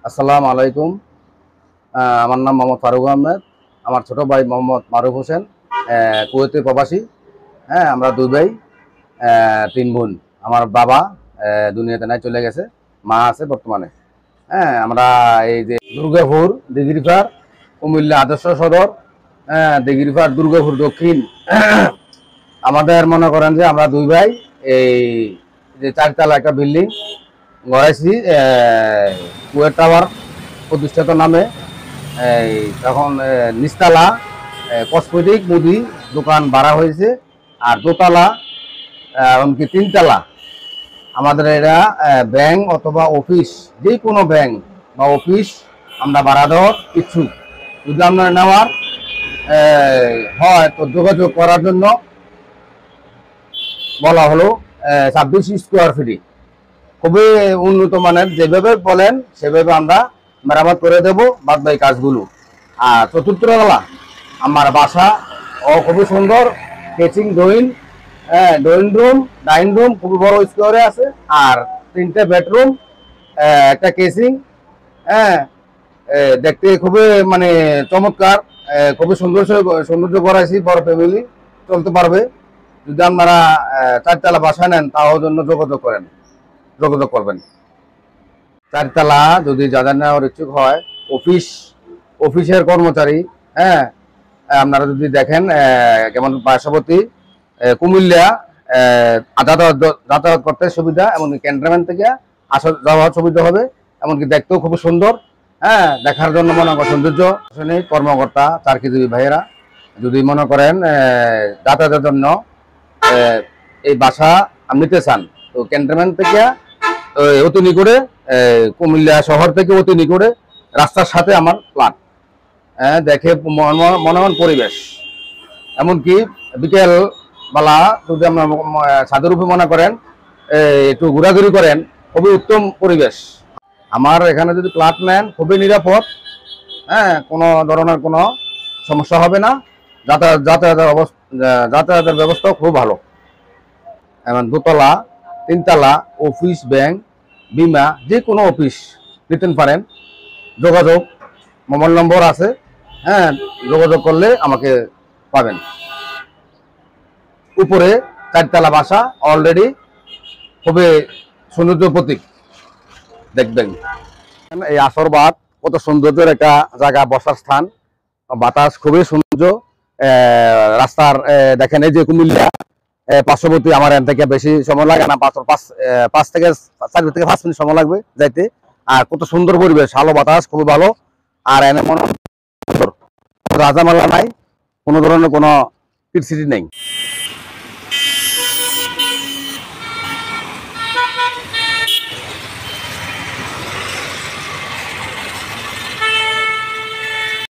আসসালামু আলাইকুম। আমার নাম মোহাম্মদ ফারুক আহমেদ। আমার ছোট ভাই মোহাম্মদ মারুফ হোসেন কুয়েতে প্রবাসী। হ্যাঁ, আমরা দুই ভাই, তিন বোন। আমার বাবা দুনিয়াতে নাই, চলে গেছে। মা আছে বর্তমানে। হ্যাঁ, আমরা এই যে দুর্গাপুর দিঘিরপাড়, কুমিল্লা আদর্শ সদর, দিঘিরপাড় দুর্গাপুর দক্ষিণ। আমাদের মনে করেন যে আমরা দুই ভাই এই যে চারতলা একটা বিল্ডিং গড়াইছি কুয়েত টাওয়ার প্রতিষ্ঠাতা নামে। এই তখন নিচতলা কসমেটিক মুদি দোকান ভাড়া হয়েছে, আর দোতলা এমনকি তিনতলা আমাদের এরা ব্যাংক অথবা অফিস, যে কোনো ব্যাংক বা অফিস আমরা ভাড়া দেওয়ার ইচ্ছুক। যদি আপনার নেওয়ার হয় তো যোগাযোগ করার জন্য বলা হলো। 26 স্কোয়ার ফিট, খুবই উন্নত মানের, যেভাবে বলেন সেভাবে আমরা মেরামত করে দেব বাদ বাকি কাজগুলো। আর চতুর্থ তলা আমার বাসা ও খুবই সুন্দর, kitchen drawing, drawing room, dining room খুবই বড় স্কোয়ারে আছে, আর 3টে বেডরুম, একটা কেচিং। হ্যাঁ, দেখতে খুবই মানে চমৎকার, খুবই সৌন্দর্য করাইছি, বড় ফ্যামিলি চলতে পারবে। যদি আপনারা চারতলা বাসা নেন তাও জন্য যোগাযোগ করবেন। চারতলা যদি যাদের নেওয়ার ইচ্ছুক হয়, অফিসের কর্মচারী, হ্যাঁ, আপনারা যদি দেখেন কেমন পার্শ্ববর্তী কুমিল্লা, যাতায়াত করতে সুবিধা, এমনকি ক্যান্টনমেন্ট থেকে আসা যাওয়ার সুবিধা হবে, এমনকি দেখতেও খুব সুন্দর। হ্যাঁ, দেখার জন্য মনে করেন সৌন্দর্য কর্মকর্তা চাকরিজীবী ভাইয়েরা যদি মনে করেন যাতায়াতের জন্য এই বাসা নিতে চান, তো ক্যান্টনমেন্ট থেকে অতি নিকটে, কুমিল্লা শহর থেকে অতি নিকটে, রাস্তার সাথে আমার ফ্ল্যাট। দেখে মনোরম পরিবেশ, এমনকি বিকেল বেলা যদি আপনার ছাদের উপরে মনে করেন একটু ঘোরাঘুরি করেন, খুবই উত্তম পরিবেশ। আমার এখানে যদি ফ্ল্যাট নেন খুবই নিরাপদ। হ্যাঁ, কোনো ধরনের কোনো সমস্যা হবে না। যাতায়াতের ব্যবস্থাও খুব ভালো। এবং দোতলা, তিনতলা, অফিস, ব্যাংক, বিমা, যে কোনো অফিস নিতে পারেন। যোগাযোগ মোবাইল নম্বর আছে। হ্যাঁ, যোগাযোগ করলে আমাকে পাবেন। উপরে চারতলা বাসা, অলরেডি খুবই সৌন্দর্য প্রতীক। দেখবেন এই আসরবাদ কত সৌন্দর্যের একটা জায়গা, বসার স্থান, বাতাস খুবই সৌন্দর্য। রাস্তার দেখেন এই যে কুমিল্লা পার্শ্ববর্তী, আমার এখান থেকে বেশি সময় লাগে না, 4 থেকে 5 মিনিট সময় লাগবে যাইতে। আর কত সুন্দর পরিবেশ, আলো বাতাস খুবই ভালো। আর এনে মনে রাজামালা নাই, কোনো ধরনের কোনো কিটসিটি নেই।